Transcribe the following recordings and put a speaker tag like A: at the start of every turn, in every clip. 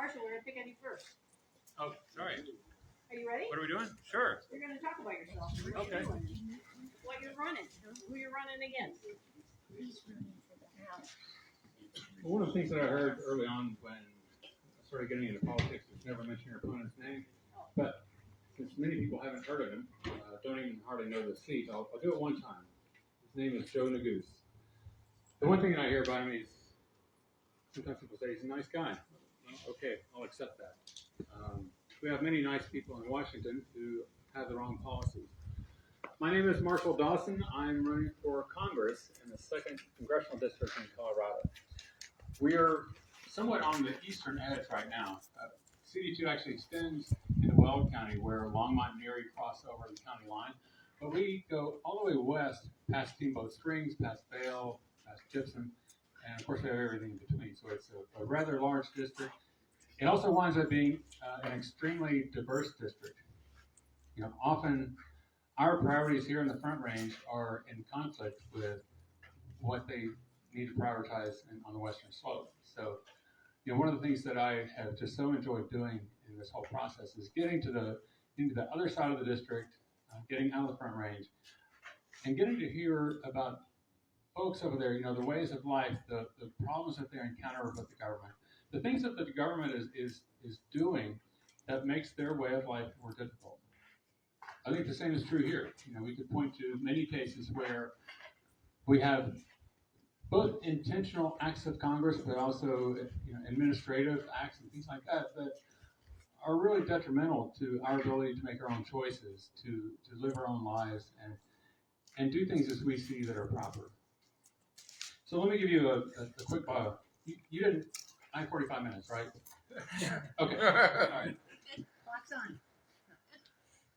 A: Marshall, we're going to pick on you first.
B: Oh, sorry.
A: Are you ready?
B: What are we doing? Sure.
A: You're going to talk about yourself. What
B: Okay.
A: you're doing, what you're running, who you're running against.
C: Well, one of the things that I heard early on when I started getting into politics was never mention your opponent's name. But since many people haven't heard of him, don't even hardly know the seat, I'll do it one time. His name is Joe Neguse. The one thing that I hear about him is sometimes people say he's a nice guy. Well, okay, I'll accept that. We have many nice people in Washington who have the wrong policies. My name is Marshall Dawson. I'm running for Congress in the 2nd Congressional District in Colorado. We are somewhat on the eastern edge right now. CD2 actually extends into Boulder County where Longmont and Erie cross over the county line. But we go all the way west past Steamboat Springs, past Vail, past Gibson, and of course we have everything in between. So it's a rather large district. It also winds up being an extremely diverse district. You know, often our priorities here in the Front Range are in conflict with what they need to prioritize on the western slope. So, you know, one of the things that I have just so enjoyed doing in this whole process is getting into the other side of the district, getting out of the Front Range, and getting to hear about folks over there, you know, the ways of life, the problems that they encounter with the government, the things that the government is doing that makes their way of life more difficult. I think the same is true here. You know, we could point to many cases where we have both intentional acts of Congress, but also, you know, administrative acts and things like that that are really detrimental to our ability to make our own choices, to live our own lives, and do things as we see that are proper. So let me give you a quick bio. You didn't. I have 45 minutes, right? Okay. All right.
A: Clock's on.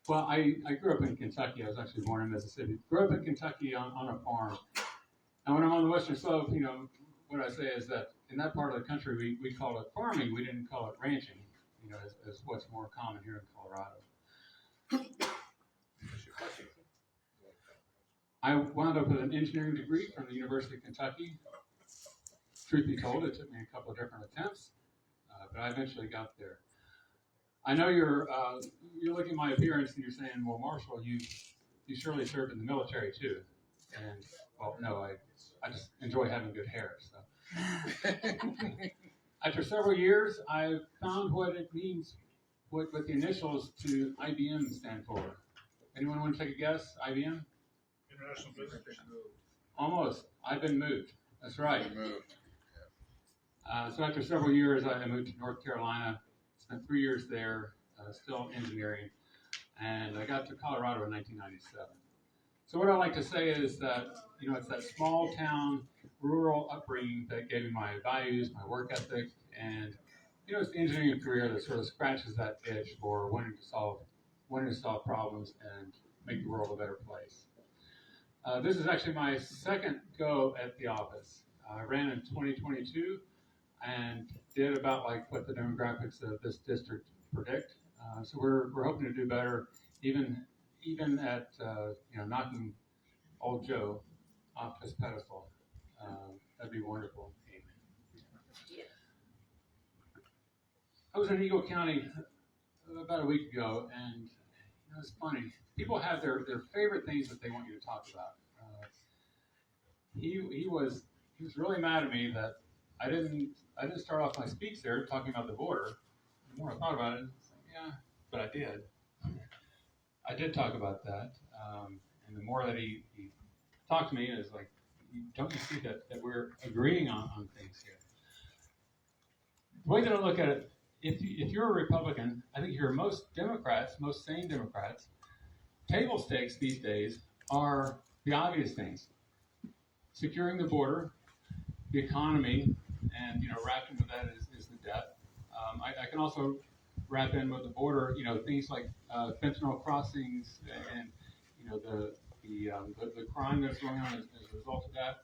C: Well, I grew up in Kentucky. I was actually born in Mississippi. Grew up in Kentucky on a farm. And when I'm on the western slope, you know, what I say is that in that part of the country, we call it farming. We didn't call it ranching, you know, as what's more common here in Colorado. I wound up with an engineering degree from the University of Kentucky. Truth be told, it took me a couple of different attempts, but I eventually got there. I know you're looking at my appearance and you're saying, well, Marshall, you surely served in the military too. And, well, no, I just enjoy having good hair. So, after several years, I found what it means, what the initials to IBM stand for. Anyone want to take a guess? IBM?
D: International Business.
C: Almost. I've been moved. That's right.
D: Moved.
C: So after several years, I moved to North Carolina. Spent 3 years there, still engineering, and I got to Colorado in 1997. So what I like to say is that, you know, it's that small town, rural upbringing that gave me my values, my work ethic, and, you know, it's the engineering career that sort of scratches that itch for wanting to solve problems and make the world a better place. This is actually my second go at the office. I ran in 2022 and did about like what the demographics of this district predict. So we're hoping to do better, even at you know, knocking old Joe off his pedestal. That'd be wonderful. I was in Eagle County about a week ago, and you know, it's funny. People have their favorite things that they want you to talk about. He was really mad at me that I didn't start off my speech there talking about the border. The more I thought about it, it's like, yeah, but I did. I did talk about that, and the more that he talked to me, it was like, don't you see that we're agreeing on things here? The way that I look at it, if you're a Republican, I think you're most Democrats, most sane Democrats, table stakes these days are the obvious things. Securing the border, the economy, and, you know, wrapped into that is the debt. I can also wrap in with the border, you know, things like fentanyl crossings and, you know, the crime that's going on as a result of that.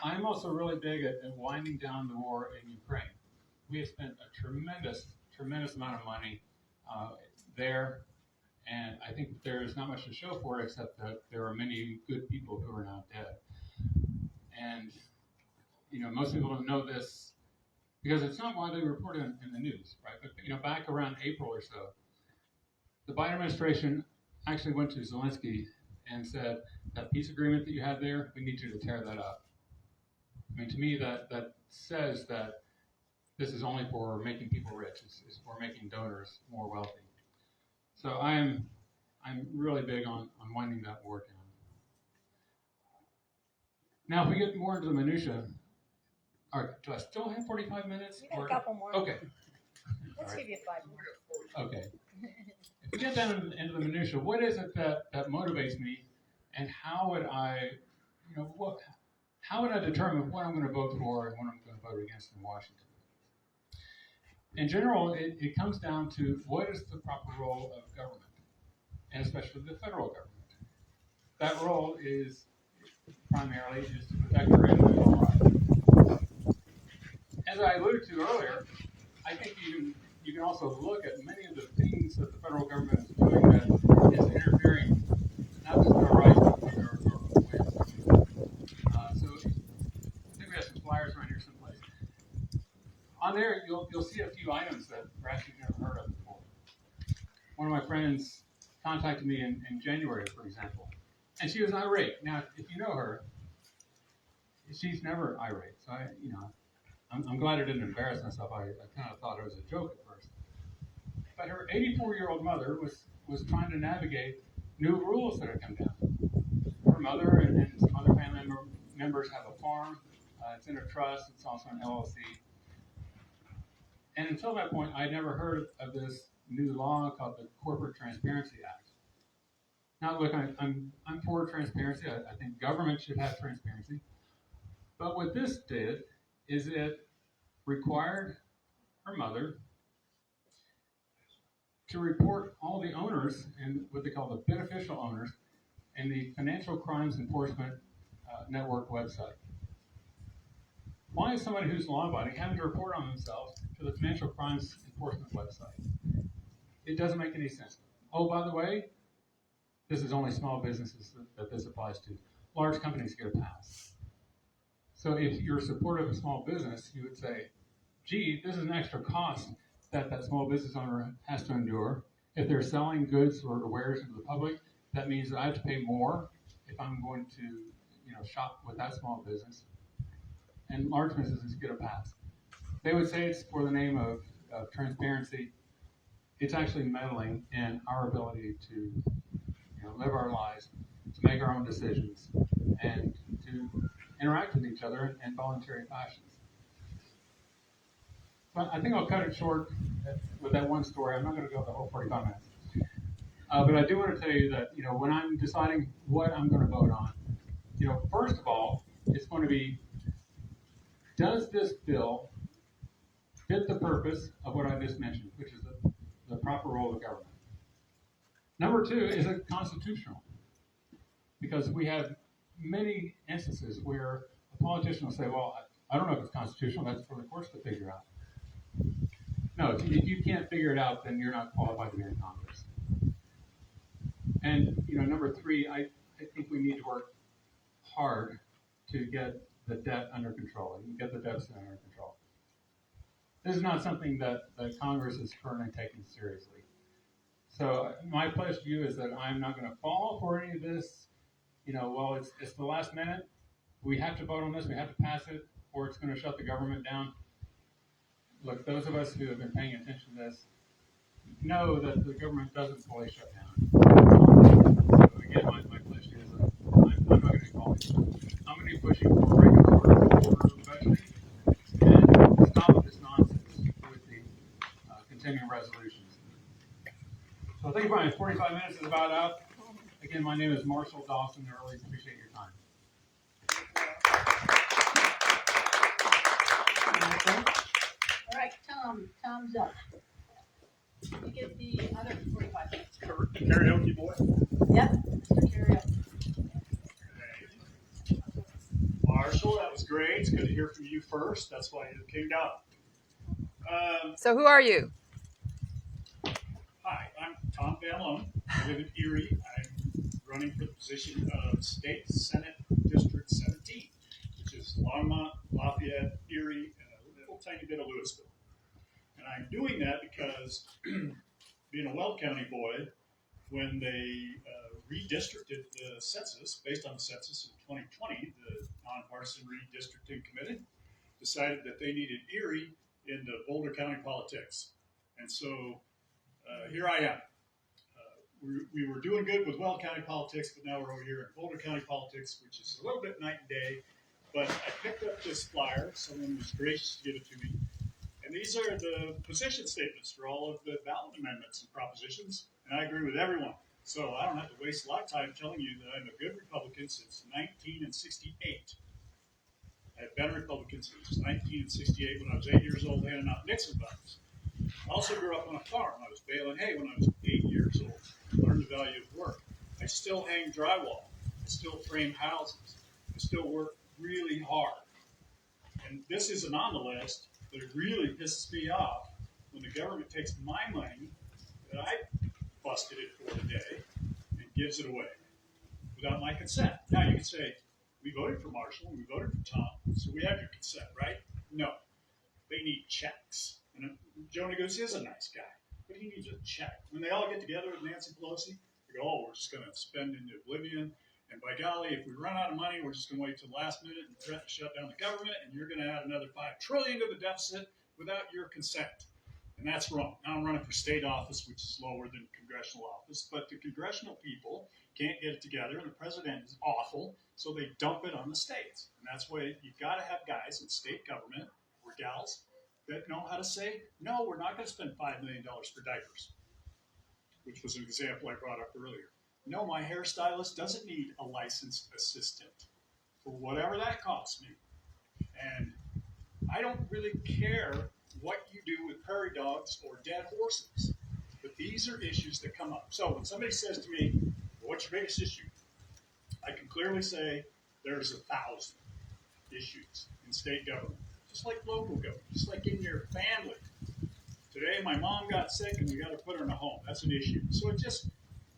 C: I'm also really big at winding down the war in Ukraine. We have spent a tremendous amount of money there, and I think there is not much to show for it except that there are many good people who are now dead. And, you know, most people don't know this, because it's not widely reported in the news, right? But back around April or so, the Biden administration actually went to Zelensky and said, that peace agreement that you had there, we need you to tear that up. I mean, to me, that says that this is only for making people rich. It's for making donors more wealthy. So I'm really big on winding that war down. Now, if we get more into the minutia, all right, do I still have 45 minutes?
D: We got a couple more.
C: Okay.
D: Let's give you 5 more.
C: Okay. If we get down into the minutia, what is it that motivates me, and how would I, how would I determine what I'm going to vote for and what I'm going to vote against in Washington? In general, it comes down to what is the proper role of government, and especially the federal government. That role is primarily to protect our individual rights. As I alluded to earlier, I think you can also look at many of the things that the federal government is doing that is interfering not just with our rights, but with our ways. So I think we have some flyers around here someplace. On there, you'll see a few items that perhaps you've never heard of before. One of my friends contacted me in January, for example, and she was irate. Now, if you know her, she's never irate. So I'm glad I didn't embarrass myself. I kind of thought it was a joke at first. But her 84-year-old mother was trying to navigate new rules that had come down. Her mother and some other family members have a farm. It's in a trust. It's also an LLC. And until that point, I'd never heard of this new law called the Corporate Transparency Act. Now, look, I'm for transparency. I think government should have transparency. But what this did is it required her mother to report all the owners and what they call the beneficial owners in the Financial Crimes Enforcement Network website. Why is somebody who's law-abiding having to report on themselves to the Financial Crimes Enforcement website? It doesn't make any sense. Oh, by the way, this is only small businesses that this applies to. Large companies get a pass. So if you're supportive of small business, you would say, gee, this is an extra cost that small business owner has to endure. If they're selling goods or wares to the public, that means that I have to pay more if I'm going to shop with that small business. And large businesses get a pass. They would say it's for the name of transparency. It's actually meddling in our ability to live our lives, to make our own decisions, and to interact with each other in voluntary fashions. But I think I'll cut it short with that one story. I'm not going to go the whole 45 minutes. But I do want to tell you that, when I'm deciding what I'm going to vote on, first of all, it's going to be, does this bill fit the purpose of what I just mentioned, which is the proper role of government? Number two, is it constitutional? Because we have many instances where a politician will say, well, I don't know if it's constitutional, that's for the courts to figure out. No, if you can't figure it out, then you're not qualified to be in Congress. And, number three, I think we need to work hard to get the debt under control and get the deficit under control. This is not something that Congress is currently taking seriously. So my pledge to you is that I'm not going to fall for any of this. Well, it's the last minute. We have to vote on this. We have to pass it, or it's going to shut the government down. Look, those of us who have been paying attention to this know that the government doesn't fully shut down. So again, my pledge to you is that I'm not going to be falling. I'm going to be pushing for regulatory order of budgeting and stop this nonsense with the continuing resolutions. So I think my 45 minutes is about up. Again, my name is Marshall Dawson. I really appreciate your time.
A: All right, Tom's up. You get the other 45 minutes.
E: Karaoke boy.
A: Yep, Mr. Karaoke.
E: Marshall, that was great. It's good to hear from you first. That's why you came down.
F: So who are you?
E: Hi, I'm Tom Van Loan. I live in Erie. I'm running for the position of State Senate District 17, which is Longmont, Lafayette, Erie, and a little tiny bit of Louisville. And I'm doing that because being a Weld County boy, when they redistricted the census, based on the census in 2020, the nonpartisan redistricting committee decided that they needed Erie in the Boulder County politics. And so here I am. We were doing good with Weld County politics, but now we're over here in Boulder County politics, which is a little bit night and day. But I picked up this flyer. Someone was gracious to give it to me. And these are the position statements for all of the ballot amendments and propositions. And I agree with everyone. So I don't have to waste a lot of time telling you that I'm a good Republican since 1968. I've been a Republican since 1968 when I was 8 years old handing out Nixon buttons. I also grew up on a farm. I was baling hay when I was 8 years old. Learned the value of work. I still hang drywall. I still frame houses. I still work really hard. And this isn't on the list, but it really pisses me off when the government takes my money that I busted it for today and gives it away without my consent. Now you can say, we voted for Marshall and we voted for Tom, so we have your consent, right? No. They need checks. And Joni Goose is a nice guy, but he needs a check. When they all get together with Nancy Pelosi, they go, oh, we're just going to spend into oblivion. And by golly, if we run out of money, we're just going to wait till the last minute and threaten to shut down the government, and you're going to add another $5 trillion to the deficit without your consent. And that's wrong. Now I'm running for state office, which is lower than congressional office, but the congressional people can't get it together, and the president is awful, so they dump it on the states. And that's why you've got to have guys in state government, or gals, that know how to say, no, we're not going to spend $5 million for diapers, which was an example I brought up earlier. No, my hairstylist doesn't need a licensed assistant for whatever that costs me. And I don't really care what you do with prairie dogs or dead horses, but these are issues that come up. So when somebody says to me, well, what's your biggest issue? I can clearly say there's 1,000 issues in state government, just like local government, just like in your family. Today, my mom got sick and we got to put her in a home. That's an issue. So it just,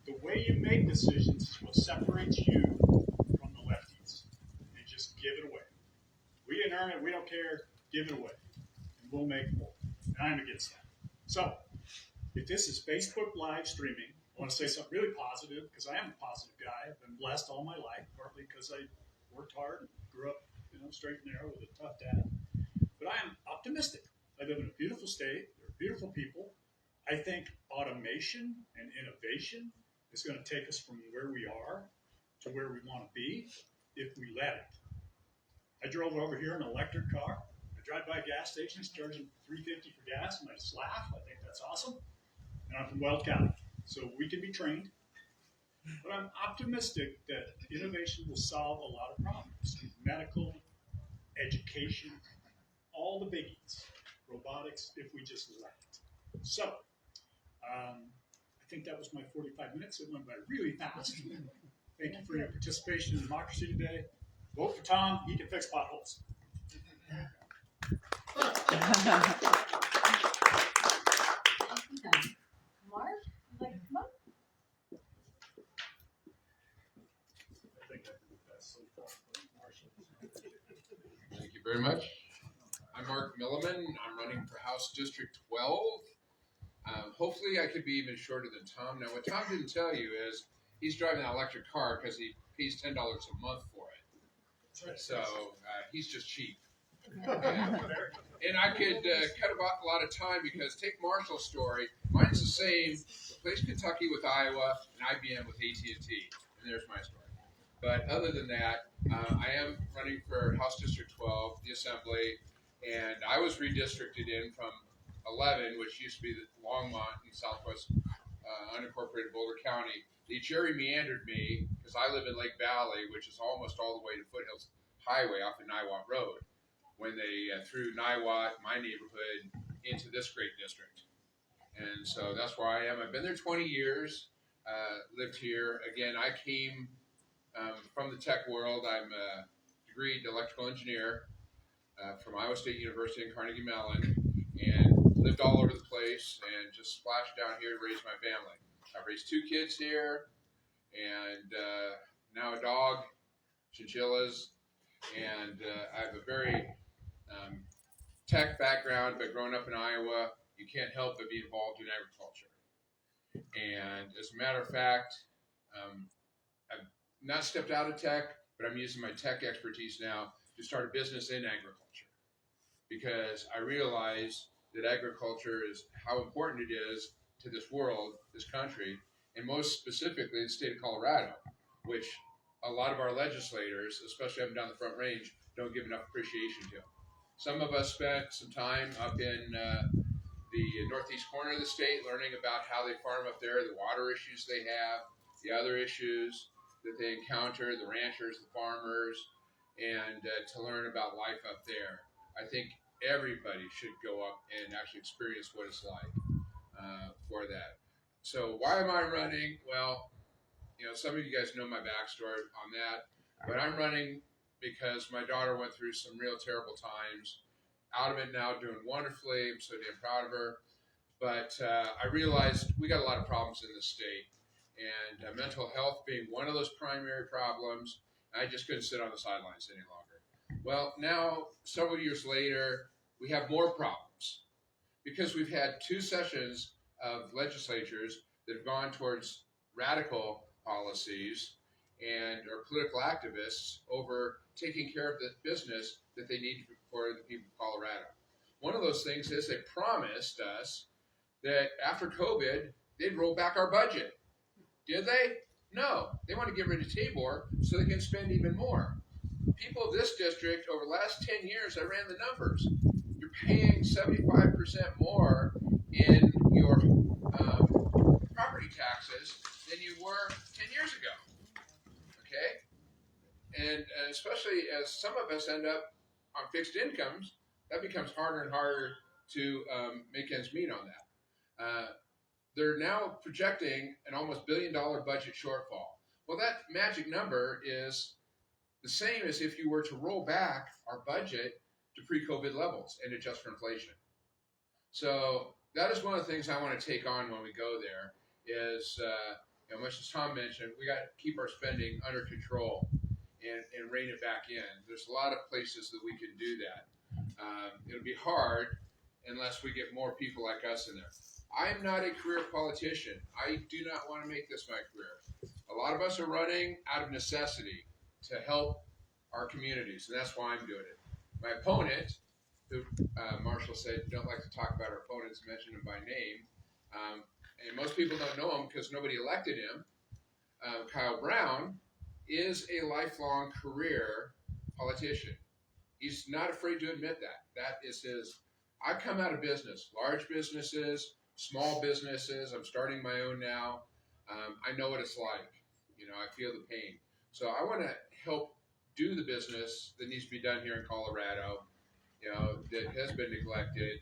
E: the way you make decisions is what separates you from the lefties. And just give it away. We didn't earn it. We don't care. Give it away. And we'll make more. And I'm against that. So, if this is Facebook live streaming, I want to say something really positive because I am a positive guy. I've been blessed all my life, partly because I worked hard and grew up, straight and narrow with a tough dad. But I am optimistic. I live in a beautiful state. There are beautiful people. I think automation and innovation is going to take us from where we are to where we want to be if we let it. I drove over here in an electric car. I drive by gas stations charging $3.50 for gas, and I just laugh. I think that's awesome. And I'm from Weld County, so we can be trained. But I'm optimistic that innovation will solve a lot of problems. Medical, education, all the biggies. Robotics, if we just let it. So, I think that was my 45 minutes. It went by really fast. Thank you for your participation in democracy today. Vote for Tom. He can fix potholes.
A: Mark, would you like to come up?
E: I think I did the best so far.
F: Thank you very much. I'm Mark Milliman. I'm running for House District 12. Hopefully I could be even shorter than Tom. Now, what Tom didn't tell you is he's driving an electric car because he pays $10 a month for it. So he's just cheap. And I could cut a lot of time because take Marshall's story. Mine's the same. Replace Kentucky with Iowa and IBM with AT&T. And there's my story. But other than that, I am running for House District 12, the Assembly, and I was redistricted in from 11, which used to be the Longmont in southwest unincorporated Boulder County. They gerrymandered me because I live in Lake Valley, which is almost all the way to Foothills Highway off of Niwot Road, when they threw Niwot, my neighborhood, into this great district. And so that's where I am. I've been there 20 years, lived here. Again, I came from the tech world. I'm a degreed electrical engineer from Iowa State University and Carnegie Mellon, and lived all over the place and just splashed down here to raise my family. I've raised 2 kids here, and now a dog, chinchillas, and I have a very tech background, but growing up in Iowa, you can't help but be involved in agriculture. And as a matter of fact, I've not stepped out of tech, but I'm using my tech expertise now to start a business in agriculture, because I realize that agriculture is how important it is to this world, this country, and most specifically the state of Colorado, which a lot of our legislators, especially up and down the Front Range, don't give enough appreciation to. Some of us spent some time up in the northeast corner of the state learning about how they farm up there, the water issues they have, the other issues that they encounter, the ranchers, the farmers, and to learn about life up there. I think everybody should go up and actually experience what it's like for that. So why am I running? Well, some of you guys know my backstory on that, but I'm running because my daughter went through some real terrible times. Out of it now, doing wonderfully. I'm so damn proud of her. But I realized we got a lot of problems in this state, and mental health being one of those primary problems. I just couldn't sit on the sidelines any longer. Well, now, several years later, we have more problems because we've had 2 sessions of legislatures that have gone towards radical policies and are political activists over taking care of the business that they need for the people of Colorado. One of those things is they promised us that after COVID, they'd roll back our budget. Did they? No. They want to get rid of Tabor so they can spend even more. People of this district, over the last 10 years, I ran the numbers. You're paying 75% more in your property taxes than you were 10 years ago. Okay? And especially as some of us end up on fixed incomes, that becomes harder and harder to make ends meet on that. They're now projecting an almost $1 billion budget shortfall. Well, that magic number is the same as if you were to roll back our budget to pre-COVID levels and adjust for inflation. So that is one of the things I want to take on when we go there is, much as Tom mentioned, we got to keep our spending under control and rein it back in. There's a lot of places that we can do that. It'll be hard unless we get more people like us in there. I'm not a career politician. I do not want to make this my career. A lot of us are running out of necessity to help our communities, and that's why I'm doing it. My opponent, who Marshall said don't like to talk about our opponents, mention him by name, and most people don't know him because nobody elected him, Kyle Brown, is a lifelong career politician. He's not afraid to admit that. That is his. I come out of business, large businesses, small businesses. I'm starting my own now. I know what it's like. I feel the pain. So I want to help do the business that needs to be done here in Colorado, that has been neglected.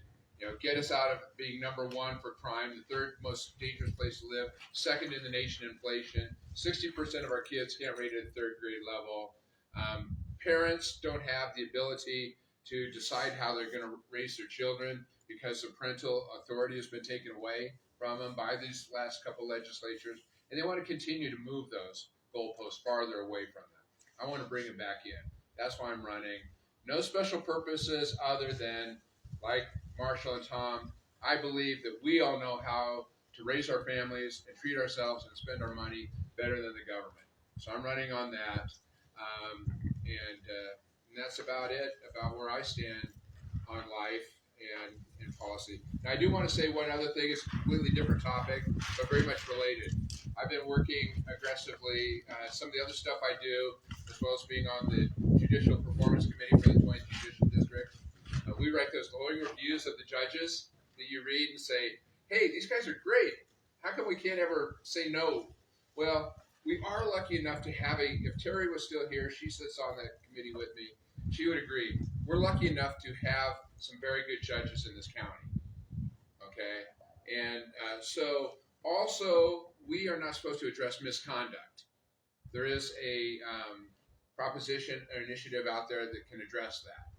F: Get us out of being number 1 for crime, the 3rd most dangerous place to live, 2nd in the nation in inflation. 60% of our kids can't read at the 3rd grade level. Parents don't have the ability to decide how they're going to raise their children because the parental authority has been taken away from them by these last couple legislatures, and they want to continue to move those goalposts farther away from them. I want to bring them back in. That's why I'm running. No special purposes other than, like Marshall and Tom, I believe that we all know how to raise our families and treat ourselves and spend our money better than the government. So I'm running on that. And that's about it, about where I stand on life and in policy. Now, I do want to say one other thing. It's a completely different topic, but very much related. I've been working aggressively. Some of the other stuff I do, as well as being on the Judicial Performance Committee for the 20th Judicial District. We write those glowing reviews of the judges that you read and say, hey, these guys are great. How come we can't ever say no? Well, we are lucky enough to have if Terry was still here, she sits on that committee with me, she would agree. We're lucky enough to have some very good judges in this county. Okay? And so also, we are not supposed to address misconduct. There is a proposition or initiative out there that can address that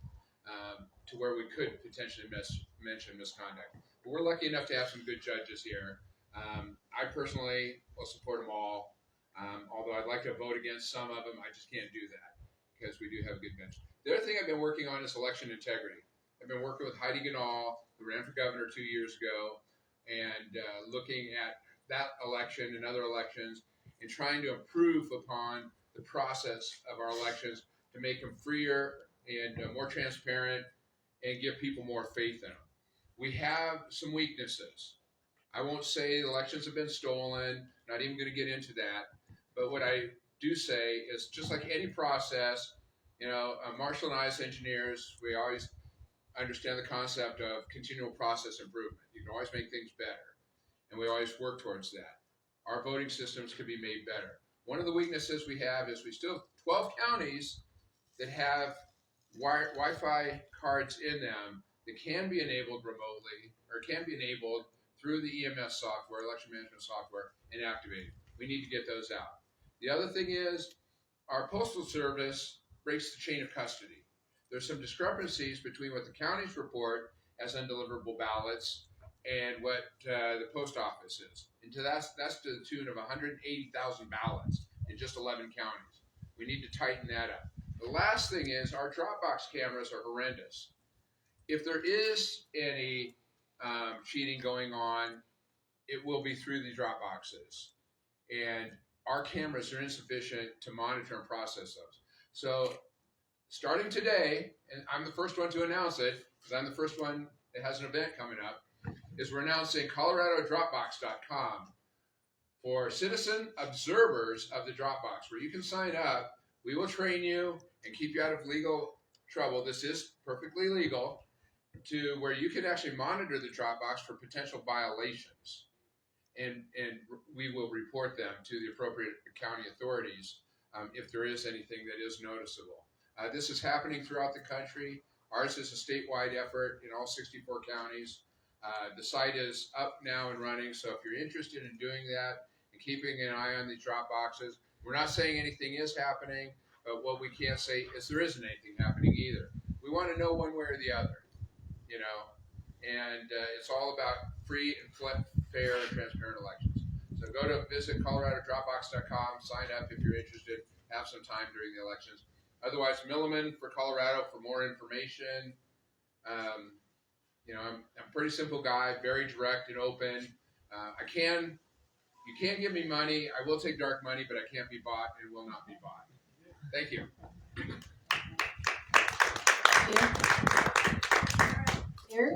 F: to where we could potentially mention misconduct. But we're lucky enough to have some good judges here. I personally will support them all. Although I'd like to vote against some of them, I just can't do that because we do have a good bench. The other thing I've been working on is election integrity. I've been working with Heidi Ganal, who ran for governor 2 years ago, and looking at that election and other elections and trying to improve upon the process of our elections to make them freer and more transparent and give people more faith in them. We have some weaknesses. I won't say the elections have been stolen, not even going to get into that, but what I do say is just like any process, Marshall and I as engineers, we always understand the concept of continual process improvement. You can always make things better, and we always work towards that. Our voting systems can be made better. One of the weaknesses we have is we still have 12 counties that have Wi-Fi cards in them that can be enabled remotely or can be enabled through the EMS software, election management software, and activated. We need to get those out. The other thing is our postal service breaks the chain of custody. There's some discrepancies between what the counties report as undeliverable ballots and what the post office is. And that's to the tune of 180,000 ballots in just 11 counties. We need to tighten that up. The last thing is our Dropbox cameras are horrendous. If there is any cheating going on, it will be through the Dropboxes. And our cameras are insufficient to monitor and process those. So starting today, and I'm the first one to announce it, because I'm the first one that has an event coming up, is we're announcing coloradodropbox.com for citizen observers of the Dropbox, where you can sign up. We will train you and keep you out of legal trouble. This is perfectly legal, to where you can actually monitor the Dropbox for potential violations. And we will report them to the appropriate county authorities if there is anything that is noticeable. This is happening throughout the country. Ours is a statewide effort in all 64 counties. The site is up now and running, so if you're interested in doing that and keeping an eye on these drop boxes, we're not saying anything is happening, but what we can't say is there isn't anything happening either. We want to know one way or the other, and it's all about free and fair and transparent elections. So go to visit coloradodropbox.com, sign up if you're interested, have some time during the elections. Otherwise, Milliman for Colorado for more information. I'm a pretty simple guy, very direct and open. You can't give me money. I will take dark money, but I can't be bought and will not be bought. Thank you.
A: Eric?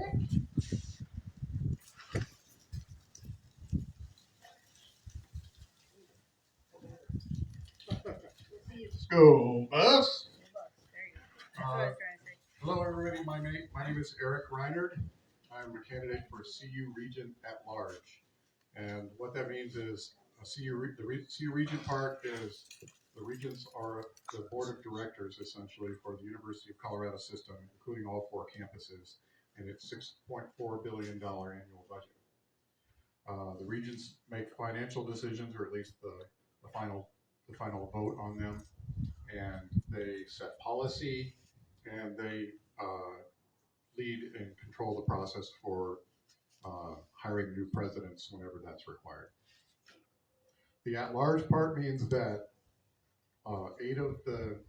G: Let's go, bus.
D: There you go. That's what I was trying to say.
G: Hello, everybody. My name is Eric Rinard. I'm a candidate for CU Regent at Large. And what that means is the CU Regent part is the Regents are the board of directors, essentially, for the University of Colorado system, including all 4 campuses, and it's $6.4 billion annual budget. The Regents make financial decisions, or at least the final vote on them, and they set policy, and they lead and control the process for hiring new presidents whenever that's required. The at-large part means that 8 of the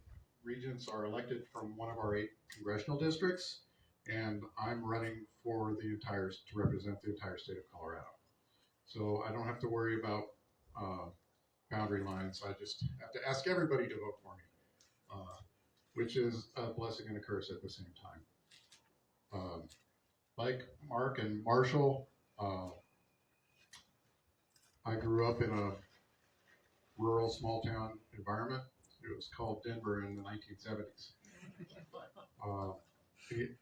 G: regents are elected from one of our 8 congressional districts, and I'm running for to represent the entire state of Colorado. So I don't have to worry about boundary lines. I just have to ask everybody to vote for me, which is a blessing and a curse at the same time. Like Mark and Marshall, I grew up in a rural small town environment. It was called Denver in the 1970s.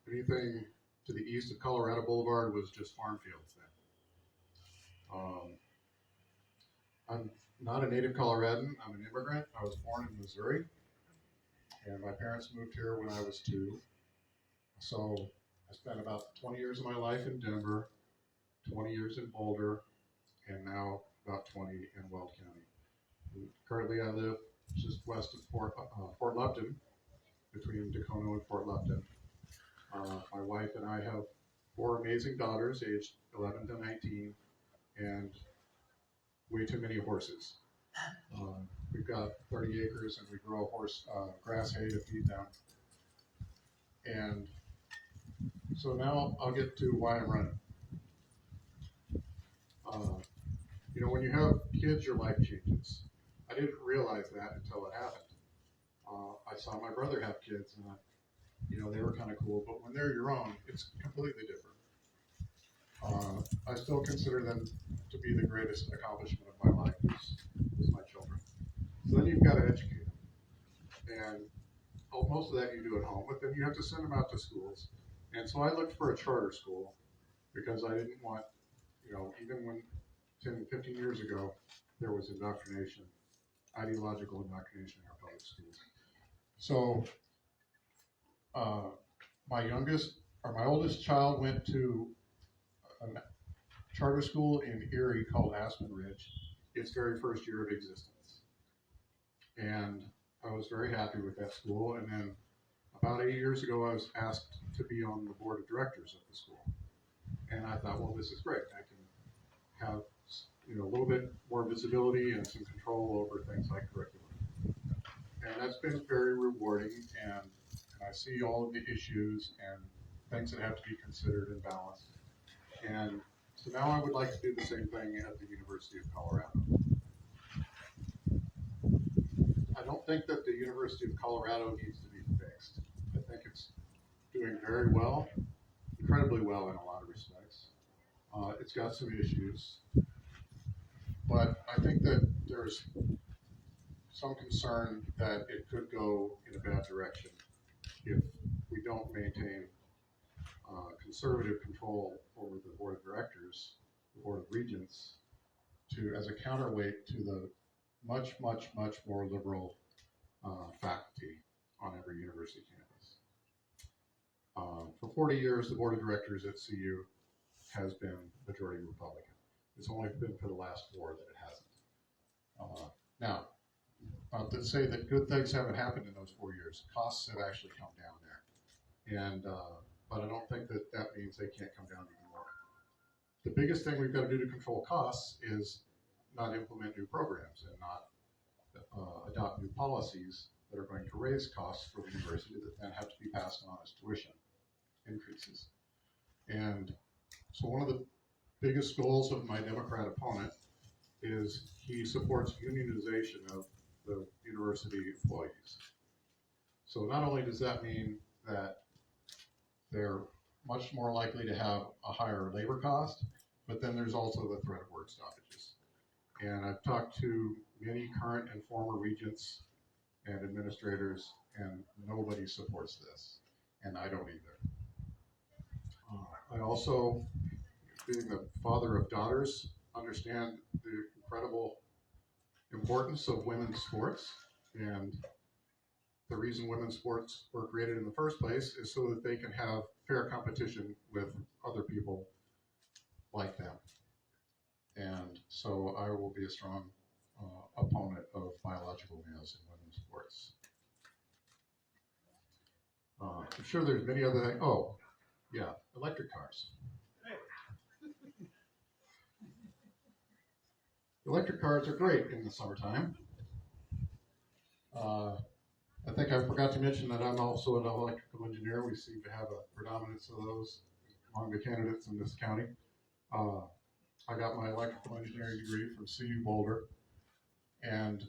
G: Anything to the east of Colorado Boulevard was just farm fields then. I'm not a native Coloradan. I'm an immigrant. I was born in Missouri, and my parents moved here when I was 2. So I spent about 20 years of my life in Denver, 20 years in Boulder, and now about 20 in Weld County. And currently, I live just west of Fort Lupton, between Dacono and Fort Lupton. My wife and I have 4 amazing daughters, aged 11 to 19, and way too many horses. We've got 30 acres, and we grow grass hay to feed them. And So now I'll get to why I'm running. You know, when you have kids, your life changes. I didn't realize that until it happened. I saw my brother have kids, and you know, they were kind of cool, but when they're your own, it's completely different. I still consider them to be the greatest accomplishment of my life is my children. So then you've got to educate them. And most of that you do at home, but then you have to send them out to schools. And so I looked for a charter school because I didn't want, you know, even when 10, 15 years ago, there was indoctrination, ideological indoctrination in our public schools. So my oldest child went to a charter school in Erie called Aspen Ridge, its very first year of existence. And I was very happy with that school. And then about 8 years ago, I was asked to be on the board of directors of the school. And I thought, well, this is great. I can have, you know, a little bit more visibility and some control over things like curriculum. And that's been very rewarding. And I see all of the issues and things that have to be considered and balanced. And so now I would like to do the same thing at the University of Colorado. I don't think that the University of Colorado needs to be fixed. I think it's doing very well, incredibly well in a lot of respects. It's got some issues, but I think that there's some concern that it could go in a bad direction if we don't maintain conservative control over the board of directors, the board of regents, as a counterweight to the much, much, much more liberal faculty on every university campus. For 40 years, the board of directors at CU has been majority Republican. It's only been for the last 4 that it hasn't. Now, not to say that good things haven't happened in those 4 years. Costs have actually come down there. And but I don't think that that means they can't come down even more. The biggest thing we've got to do to control costs is not implement new programs and not adopt new policies that are going to raise costs for the university that then have to be passed on as tuition increases. And so one of the biggest goals of my Democrat opponent is he supports unionization of the university employees. So not only does that mean that they're much more likely to have a higher labor cost, but then there's also the threat of work stoppages. And I've talked to many current and former regents and administrators, and nobody supports this, and I don't either. I also, being the father of daughters, understand the incredible importance of women's sports, and the reason women's sports were created in the first place is so that they can have fair competition with other people like them. And so I will be a strong opponent of biological males in women's sports. I'm sure there's many other things. Oh, yeah, electric cars. Electric cars are great in the summertime. I think I forgot to mention that I'm also an electrical engineer. We seem to have a predominance of those among the candidates in this county. I got my electrical engineering degree from CU Boulder. And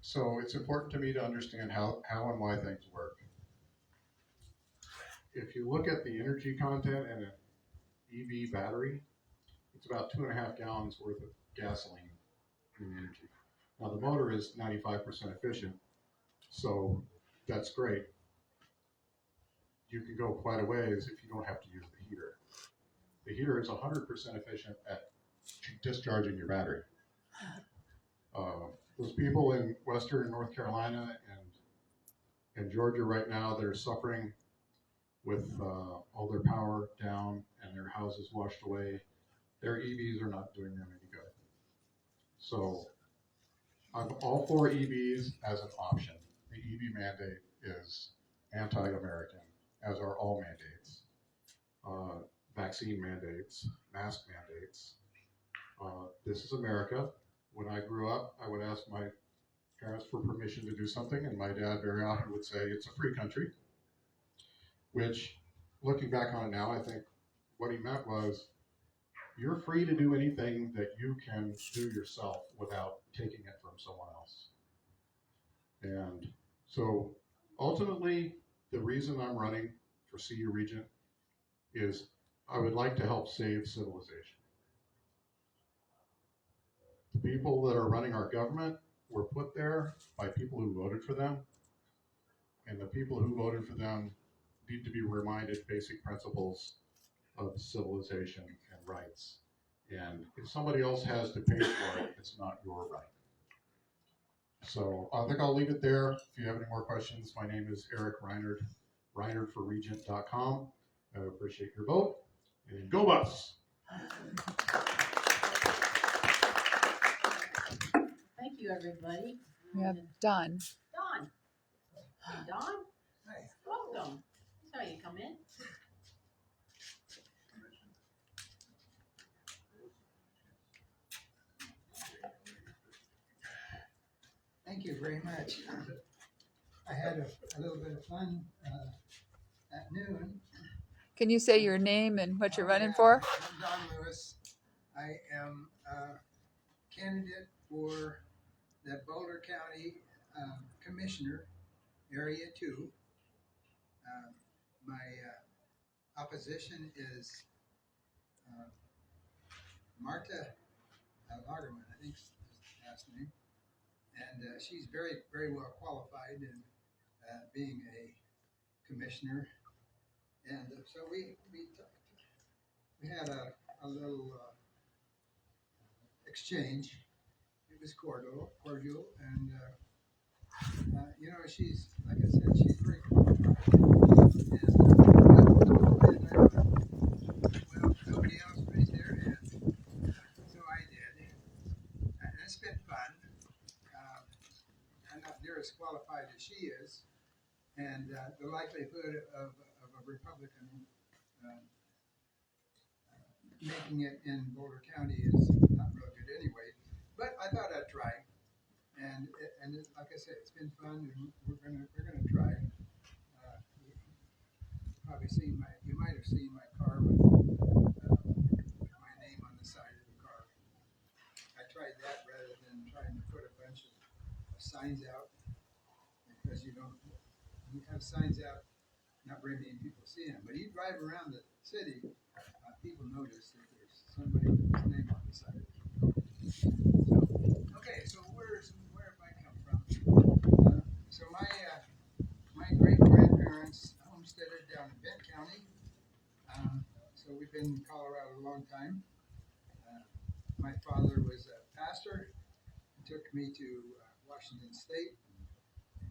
G: so it's important to me to understand how and why things work. If you look at the energy content in an EV battery, it's about 2.5 gallons worth of gasoline in energy. Now the motor is 95% efficient, so that's great. You can go quite a ways if you don't have to use the heater. The heater is 100% efficient at discharging your battery. Those people in Western North Carolina and Georgia right now that are suffering with all their power down and their houses washed away, their EVs are not doing them any good. So I'm all for EVs as an option. The EV mandate is anti-American, as are all mandates. Vaccine mandates, mask mandates. This is America. When I grew up, I would ask my parents for permission to do something, and my dad very often would say, it's a free country, which looking back on it now, I think what he meant was you're free to do anything that you can do yourself without taking it from someone else. And so ultimately, the reason I'm running for CU Regent is I would like to help save civilization. The people that are running our government were put there by people who voted for them, and the people who voted for them need to be reminded basic principles of civilization and rights. And if somebody else has to pay for it, it's not your right. So I think I'll leave it there. If you have any more questions, my name is Eric Rinard, RinardForRegent.com. I appreciate your vote, and go Bucks!
A: Thank you, everybody.
H: We have Don.
A: Don. Hey, Don. Hi. Welcome. That's how you come in.
I: Thank you very much. I had a little bit of fun at noon.
H: Can you say your name and what you're running for?
I: I'm Don Lewis. I am a candidate for the Boulder County Commissioner, Area 2. My opposition is Marta Lagerman, I think is the last name. And she's very, very well qualified in being a commissioner. And so we had a little exchange. It was cordial, and you know, she's, like I said, she's very qualified. And well, nobody else raised their hand, so I did. And it's been fun. I'm not near as qualified as she is, and the likelihood of a Republican making it in Boulder County is not real good anyway. But I thought I'd try, and like I said, it's been fun, and we're gonna try. You might have seen my car with my name on the side of the car. I tried that rather than trying to put a bunch of signs out, because you have signs out, not very many people see them. But you drive around the city, people notice that there's somebody with his name on the side of the car. So, okay, so where have I come from? So my great grandparents homesteaded down in Benton County. So we've been in Colorado a long time. My father was a pastor. He took me to Washington State, and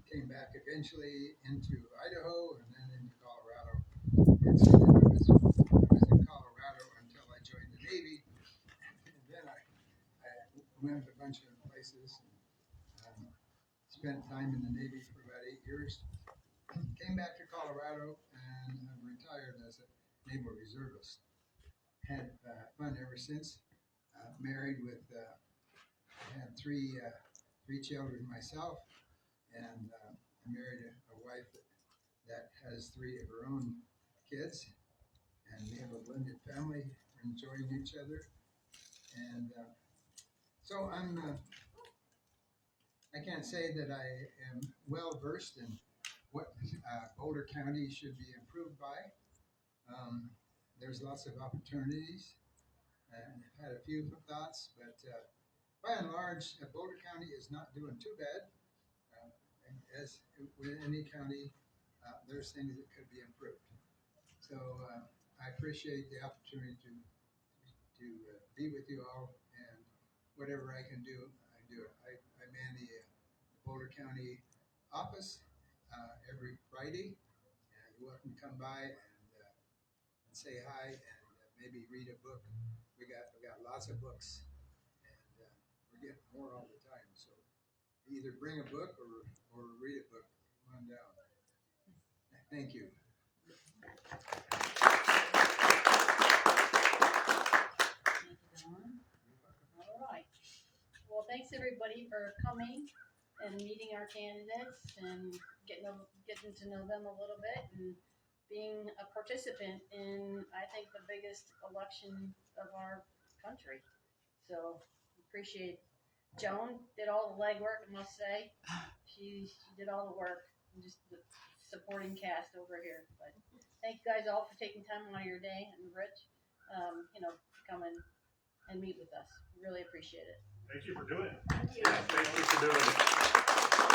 I: came back eventually into Idaho, and then into Colorado. And so then I was in Colorado until I joined the Navy, and then I went a bunch of places, and spent time in the Navy for about 8 years. Came back to Colorado, and I've retired as a naval reservist. Had fun ever since. Married with, had three children myself, and I married a wife that has 3 of her own kids, and we have a blended family, enjoying each other. And so I can't say that I am well versed in what Boulder County should be improved by. There's lots of opportunities, and I've had a few thoughts, but by and large, Boulder County is not doing too bad. As with any county, there's things that could be improved. So I appreciate the opportunity to be with you all, and whatever I can do, I do it. I man the Boulder County office every Friday. You're welcome to come by and say hi, and maybe read a book. We got lots of books, and we're getting more all the time. So either bring a book or read a book. Come on down. Thank you.
A: Thank you, Don. All right. Well, thanks everybody for coming and meeting our candidates and getting to know them a little bit and being a participant in, I think, the biggest election of our country. So appreciate it. Joan did all the legwork, I must say. She did all the work, and just the supporting cast over here. But thank you guys all for taking time out of your day, and Rich, to come and meet with us. Really appreciate it.
E: Thank you for doing it.
B: Thank you for doing it.